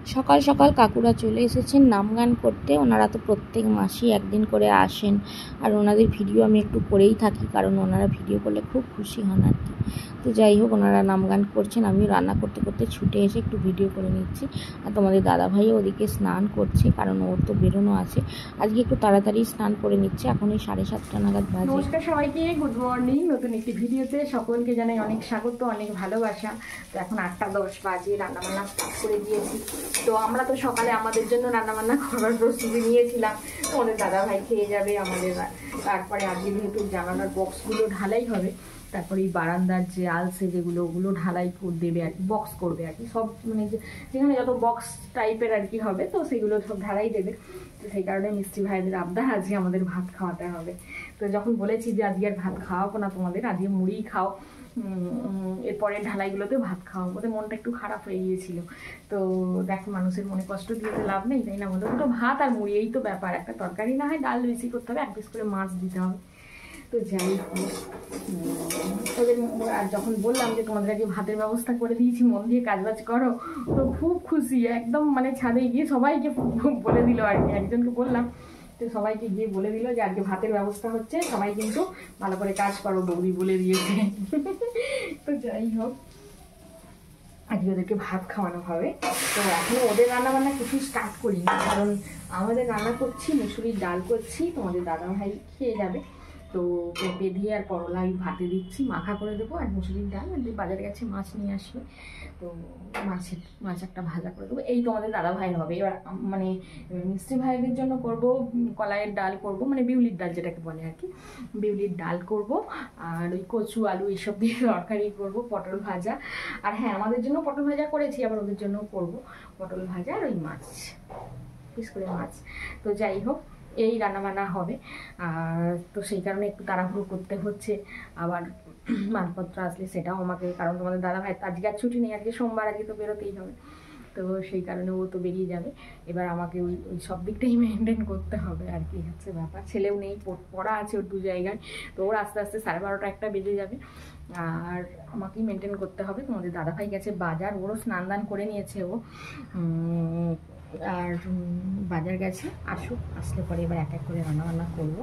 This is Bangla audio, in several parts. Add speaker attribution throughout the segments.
Speaker 1: সকাল সকাল কাকুরা চলে এসেছেন নাম গান করতে। ওনারা তো প্রত্যেক মাসেই একদিন করে আসেন, আর ওনাদের ভিডিও আমি একটু করেই থাকি, কারণ ওনারা ভিডিও করলে খুব খুশি হন আর কি। তো যাই হোক, ওনারা নাম গান করছেন, আমি রান্না করতে করতে ছুটে এসে একটু ভিডিও করে নিচ্ছি। আর তোমাদের দাদাভাইও ওদিকে স্নান করছে, কারণ ওর তো বেরোনো আছে। আজকে একটু তাড়াতাড়ি স্নান করে নিচ্ছে, এখন এই 7:30 নাগাদ বাজে।
Speaker 2: নমস্কার সবাইকে, গুড মর্নিং। নতুন একটি ভিডিওতে সকলকে জানাই অনেক স্বাগত, অনেক ভালোবাসা। তো এখন 8:10 বাজে, রান্নাবান্না স্টার্ট করে দিয়েছি। তো আমরা তো সকালে আমাদের জন্য রান্নাবান্না করবার প্রস্তুতি নিয়েছিলাম। তো আমাদের দাদাভাই খেয়ে যাবে আমাদের। তারপরে আজকে যেহেতু জানালার বক্সগুলো ঢালাই হবে, তারপরে এই বারান্দার যে আলসে যেগুলো, ওগুলো ঢালাই করে দেবে আর কি, বক্স করবে আর কি, সব মানে যেখানে যত বক্স টাইপের আর কি হবে, তো সেগুলো সব ঢালাই দেবে। তো সেই কারণে মিষ্টি ভাইদের আবদার, আজকে আমাদের ভাত খাওয়াতে হবে। তো যখন বলেছি যে আজকে আর ভাত খাওয়াবো না তোমাদের, আজকে মুড়ি খাও, এরপরে ঢালাইগুলোতে ভাত খাওয়াবো। ওদের মনটা একটু খারাপ হয়ে গিয়েছিল। তো দেখো, মানুষের মনে কষ্ট দিয়ে লাভ নেই, তাই না? বলো, দুটো ভাত আর মুড়ি, এই তো ব্যাপার। একটা তরকারি না হয় ডাল বেশি করতে হবে, 1 পিস করে মাছ দিতে হবে। তো যাই হোক, ওদের আর যখন বললাম যে তোমাদের আজকে ভাতের ব্যবস্থা করে দিয়েছি, মন দিয়ে কাজবাজ করো, তো খুব খুশি একদম। মানে ছাদে গিয়ে সবাইকে বলে দিল আর কি, একজনকে বললাম, তো সবাইকে গিয়ে বলে দিল যে আজকে ভাতের ব্যবস্থা হচ্ছে, সবাই কিন্তু ভালো করে কাজ করো, বৌদি বলে দিয়েছে। তো যাই হোক, আজকে ওদেরকে ভাত খাওয়ানো হবে। তো এখনো ওদের রান্না বান্না কিছু স্টার্ট করিনি, কারণ আমাদের রান্না করছি, মুসুরির ডাল করছি, তোমাদের দাদাভাই খেয়ে যাবে। তো পেঁপে দিয়ে আর করলা ভাতে দিচ্ছি, মাখা করে দেবো। আর মুসুরির ডাল, আর বাজারে গেছে মাছ নিয়ে আসবে, তো মাছ একটা ভাজা করে দেবো। এই তোমাদের দাদা ভাইয়ের হবে। এবার মানে মিষ্টি ভাইদের জন্য করব কলাইয়ের ডাল করব, মানে বিউলির ডাল যেটাকে বলে আর কি, বিউলির ডাল করব। আর ওই কচু আলু এইসব দিয়ে তরকারি করব, পটল ভাজা। আর হ্যাঁ, আমাদের জন্য পটল ভাজা করেছি, আবার ওদের জন্য করব পটল ভাজা আর ওই মাছ, পিস করে মাছ। তো যাই হোক, এই রান্নাবান্না হবে। আর তো সেই কারণে একটু তাড়াহুড়ো করতে হচ্ছে। আবার মালপত্র আসলে সেটাও আমাকে, কারণ তোমাদের দাদা ভাই আজকে আর ছুটি নেই, আজকে সোমবার, আজকে তো বেরোতেই হবে। তো সেই কারণে ও তো বেরিয়ে যাবে। এবার আমাকে ওই সব দিকটাই মেনটেন করতে হবে আর কি, হচ্ছে ব্যাপার। ছেলেও নেই, পড়া আছে ওর 2 জায়গায়, তো ওর আস্তে আস্তে 12:30 1টা বেজে যাবে। আর আমাকেই মেনটেন করতে হবে। তোমাদের দাদাভাই গেছে বাজার, ওরও স্নান দান করে নিয়েছে ও, আর বাজার গেছে। আসলে পরে এবার এক এক করে রান্নাবান্না করবো।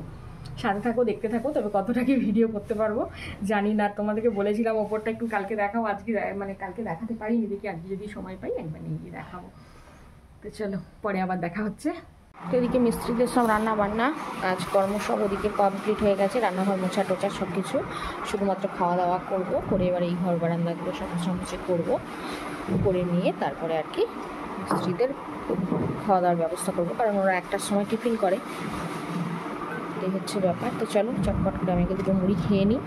Speaker 2: সাথে থাকো, দেখতে থাকো। তবে কতটা কি ভিডিও করতে পারবো জানি না। তোমাদেরকে বলেছিলাম ওপরটা একটু কালকে দেখাও, আজকে মানে কালকে দেখাতে পারিনি, দেখি আজকে যদি সময় পাই একবার নিয়ে গিয়ে দেখাবো। তো চলো, পরে আবার দেখা হচ্ছে।
Speaker 1: তো এদিকে মিস্ত্রিদের সব রান্না বান্না কাজকর্ম সব ওদিকে কমপ্লিট হয়ে গেছে, রান্নাঘর মোছা টোচা সব কিছু, শুধুমাত্র খাওয়া দাওয়া করবো, করে এবার এই ঘর বারান্দাগুলো সব মোছামুছি করবো, করে নিয়ে তারপরে আর কি মিস্ত্রিদের খাওয়া দাওয়ার ব্যবস্থা করবো, কারণ ওরা 1টার সময় টিফিন করে। এই হচ্ছে ব্যাপার। তো চলো চটপট করে আমি দুটো মুড়ি খেয়ে নিই।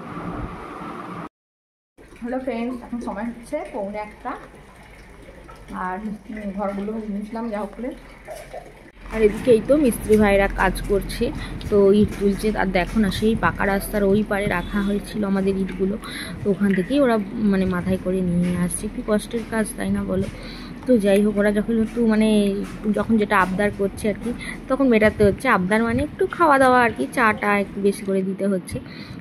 Speaker 2: হ্যালো ফ্রেন্ডস, এখন সময় হচ্ছে 1:45, আর ঘরগুলো নিয়েছিলাম যা হোক করে।
Speaker 1: আর এদিকে এই তো মিস্ত্রি ভাইরা কাজ করছে, তো ইট তুলছে। আর দেখো না, সেই পাকা রাস্তার ওই পারে রাখা হয়েছিল আমাদের ইটগুলো, তো ওখান থেকেই ওরা মানে মাথায় করে নিয়ে আসছে। কি কষ্টের কাজ, তাই না বলো? তো যাই হোক, ওরা যখন একটু মানে যখন যেটা আবদার করছে আর কি, তখন মেটাতে হচ্ছে। আবদার মানে একটু খাওয়া দাওয়া আর কি, চাটা একটু বেশি করে দিতে হচ্ছে।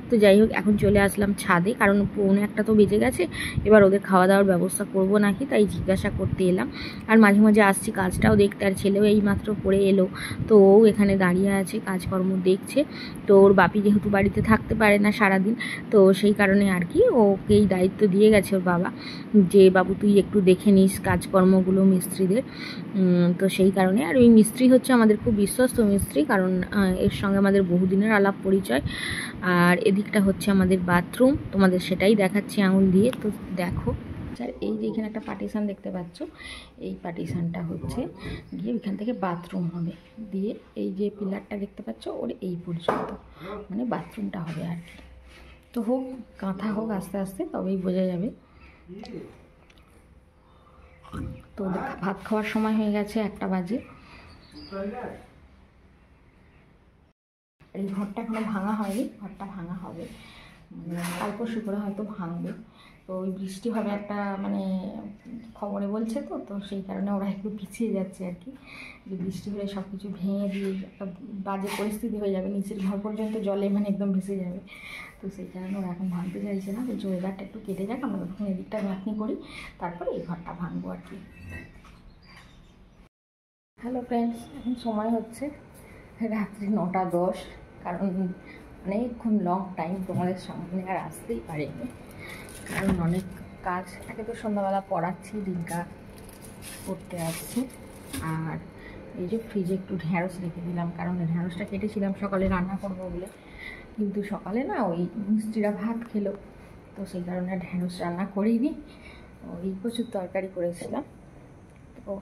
Speaker 1: তো যাই হোক, এখন চলে আসলাম ছাদে, কারণ 1:45 তো বেজে গেছে। এবার ওদের খাওয়া দাওয়ার ব্যবস্থা করব নাকি, তাই জিজ্ঞাসা করতে এলাম। আর মাঝে মাঝে আসছি কাজটাও দেখতে। আর ছেলেও এই মাত্র পড়ে এলো, তো ও এখানে দাঁড়িয়ে আছে, কাজকর্ম দেখছে। তো ওর বাপি যেহেতু বাড়িতে থাকতে পারে না সারাদিন, তো সেই কারণে আর কি ওকেই দায়িত্ব দিয়ে গেছে ওর বাবা, যে বাবু তুই একটু দেখে নিস কাজকর্মগুলো মিস্ত্রিদের। তো সেই কারণে। আর ওই মিস্ত্রি হচ্ছে আমাদের খুব বিশ্বস্ত মিস্ত্রি, কারণ এর সঙ্গে আমাদের বহুদিনের আলাপ পরিচয়। আর এদিকটা হচ্ছে আমাদের বাথরুম, তোমাদের সেটাই দেখাচ্ছি আঙুল দিয়ে। তো দেখো, আর এই যে এখানে একটা পার্টিশান দেখতে পাচ্ছ, এই পার্টিশানটা হচ্ছে গিয়ে এখান থেকে বাথরুম হবে, দিয়ে এই যে পিলারটা দেখতে পাচ্ছ ওর এই পর্যন্ত মানে বাথরুমটা হবে আর কি। তো হোক, কাঁথা হোক আস্তে আস্তে, তবেই বোঝা যাবে। তো ভাত খাওয়ার সময় হয়ে গেছে, 1টা বাজে। এই ঘরটা এখনো ভাঙা হয়নি, ঘরটা ভাঙা হবে, কাল পরশু করে হয়তো ভাঙবে। তো ওই বৃষ্টি হবে একটা মানে খবরে বলছে, তো সেই কারণে ওরা একটু পিছিয়ে যাচ্ছে আর কি, যে বৃষ্টি হলে সব কিছু ভেঙে দিয়ে একটা বাজে পরিস্থিতি হয়ে যাবে, নিচের ঘর পর্যন্ত জলে মানে একদম ভেসে যাবে। তো সেই কারণে ওরা এখন ভাঙতে চাইছে না, বলছে ওয়েদারটা একটু কেটে যাক, আমরা তখন এদিকটা গাঁথনি করি, তারপরে এই ঘরটা ভাঙবো আর কি।
Speaker 2: হ্যালো ফ্রেন্ডস, এখন সময় হচ্ছে রাত্রি 9:10, কারণ অনেকক্ষণ লং টাইম তোমাদের সামনে আর আসতেই পারিনি, কারণ অনেক কাজ। একে তো সন্ধ্যাবেলা পড়াচ্ছি, ডিঙ্কা পড়তে আসছি, আর এই যে ফ্রিজে একটু ঢ্যাঁড়স রেখে দিলাম, কারণ ঢ্যাঁড়সটা কেটেছিলাম সকালে রান্না করবো বলে, কিন্তু সকালে না ওই মিস্ত্রিরা ভাত খেলো, তো সেই কারণে ঢ্যাঁড়স রান্না করিনি। ওই প্রচুর তরকারি করেছিলাম, তো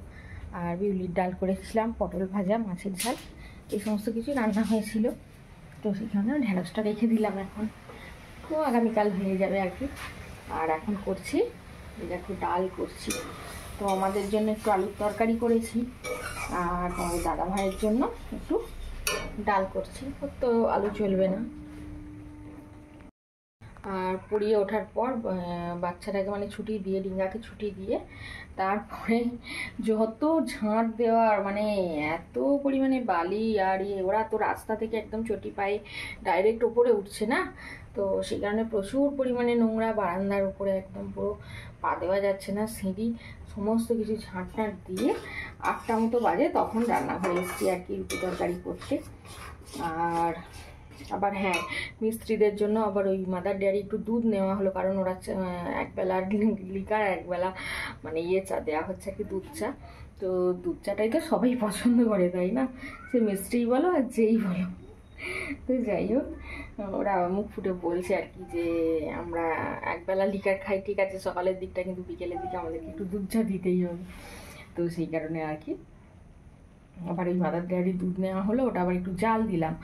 Speaker 2: আর বিউলির ডাল করেছিলাম, পটল ভাজা, মাছের ঝাল, এই সমস্ত কিছু রান্না হয়েছিল। তো সেখানে ঢ্যাঁড়সটা রেখে দিলাম, এখন তো আগামীকাল হয়ে যাবে আর কি। আর এখন করছি এই দেখো ডাল করছি, তো আমাদের জন্য একটু আলুর তরকারি করেছি, আর আমাদের দাদা ভাইয়ের জন্য একটু ডাল করছি, ওর তো আলু চলবে না। আর পড়িয়ে ওঠার পর বাচ্চাটাকে মানে ছুটি দিয়ে, ডিঙ্গাকে ছুটি দিয়ে তারপরে যত ঝাঁট দেওয়ার, মানে এত পরিমাণে বালি আর ওরা তো রাস্তা থেকে একদম চটি পায়ে ডাইরেক্ট ওপরে উঠছে না, তো সেই কারণে প্রচুর পরিমাণে নোংরা, বারান্দার উপরে একদম পুরো পা দেওয়া যাচ্ছে না, সিঁড়ি, সমস্ত কিছু ঝাঁট টাঁট দিয়ে 8টা মতো বাজে তখন রান্নাঘরে এসেছি আর কি রুটি তরকারি করতে। আর আবার হ্যাঁ, মিস্ত্রিদের জন্য আবার ওই মাদার ডেয়ারি একটু দুধ নেওয়া হলো, কারণ ওরা একবেলা লিকার, একবেলা মানে চা দেওয়া হচ্ছে আর কি, দুধ চা। তো দুধ চাটাই তো সবাই পছন্দ করে, তাই না? সে মিস্ত্রি বলো আর যেই বলো। তো যাই হোক, ওরা মুখ ফুটে বলছে আর কি যে আমরা একবেলা লিকার খাই, ঠিক আছে সকালের দিকটা, কিন্তু বিকেলের দিকে আমাদেরকে একটু দুধ চা দিতেই হবে। তো সেই কারণে আর কি আবার ওই মাদার ডেয়ারি দুধ নেওয়া হলো, ওটা আবার একটু জাল দিলাম।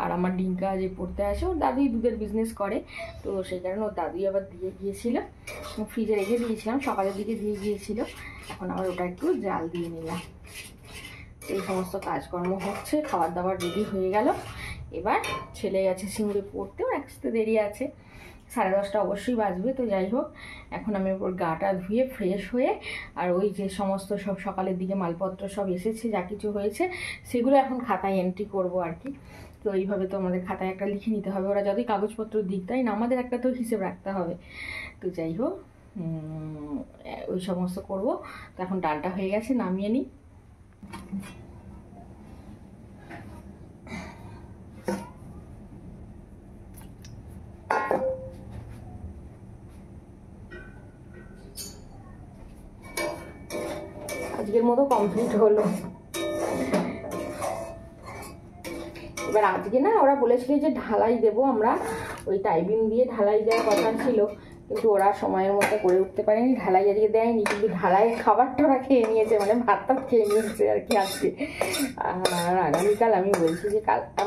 Speaker 2: আর আমার ডিঙ্কা যে পড়তে আসে, ওর দাদুই দুধের বিজনেস করে, তো সেই কারণে ওর দাদুই আবার দিয়ে গিয়েছিল, ফ্রিজে রেখে দিয়েছিলাম, সকালের দিকে দিয়ে গিয়েছিল, এখন আবার ওটা একটু জাল দিয়ে নিলাম। এই সমস্ত কাজকর্ম হচ্ছে, খাবার দাবার রেডি হয়ে গেল। এবার ছেলে গেছে সিঙ্গুরে পড়তে, ওর একসাথে দেরি আছে, 10:30 অবশ্যই বাজবে। তো যাই হোক, এখন আমি ওর গাটা ধুয়ে ফ্রেশ হয়ে, আর ওই যে সমস্ত সব সকালের দিকে মালপত্র সব এসেছে, যা কিছু হয়েছে সেগুলো এখন খাতায় এন্ট্রি করব আর কি। তো এইভাবে তো আমাদের খাতায় একটা লিখে নিতে হবে, ওরা যতই কাগজপত্র দিক, তাই না, আমাদের একটা তো হিসেব রাখতে হবে। তো যাই হোক, ওই সমস্ত করব। তো এখন ডালটা হয়ে গেছে, নামিয়ে নিই। আজকের মতো কমপ্লিট হলো। এবার আজকে না ওরা বলেছিল যে ঢালাই দেবো আমরা, ওই টাইবিং দিয়ে ঢালাই দেওয়ার কথা ছিল, কিন্তু ওরা সময়ের মতো করে উঠতে পারেনি, ঢালাই আজকে দেয়নি, কিন্তু ঢালাইয়ের খাবারটা ওরা খেয়ে নিয়েছে, মানে ভাতটা খেয়ে নিয়েছে আর কি আজকে। আর আগামীকাল আমি বলছি যে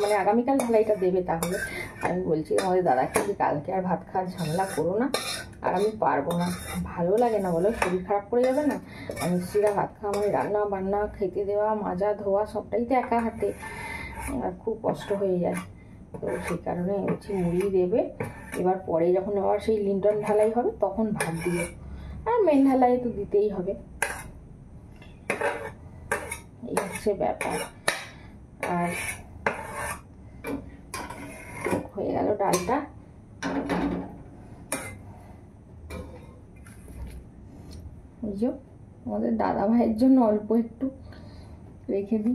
Speaker 2: মানে আগামীকাল ঢালাইটা দেবে, তাহলে আমি বলছি আমাদের দাদাকে যে কালকে আর ভাত খাওয়ার ঝামেলা করো না, আর আমি পারবো না, ভালো লাগে না বলো, শরীর খারাপ করে যাবে না। আর মিস্ত্রিরা ভাত খাওয়া মানে রান্না বান্না, খেতে দেওয়া, মাজা ধোয়া সবটাই তো একা হাতে, আর খুব কষ্ট হয়ে যায়। তো সেই কারণে হচ্ছে মুড়ি দেবে, এবার পরে যখন আবার সেই লিন্টন ঢালাই হবে তখন ভাত দিও, আর মেন ঢালাই তো দিতেই হবে, এই হচ্ছে ব্যাপার। আর হয়ে গেল ডালটা, ওই যে আমাদের দাদা ভাইয়ের জন্য অল্প একটু রেখে দিই।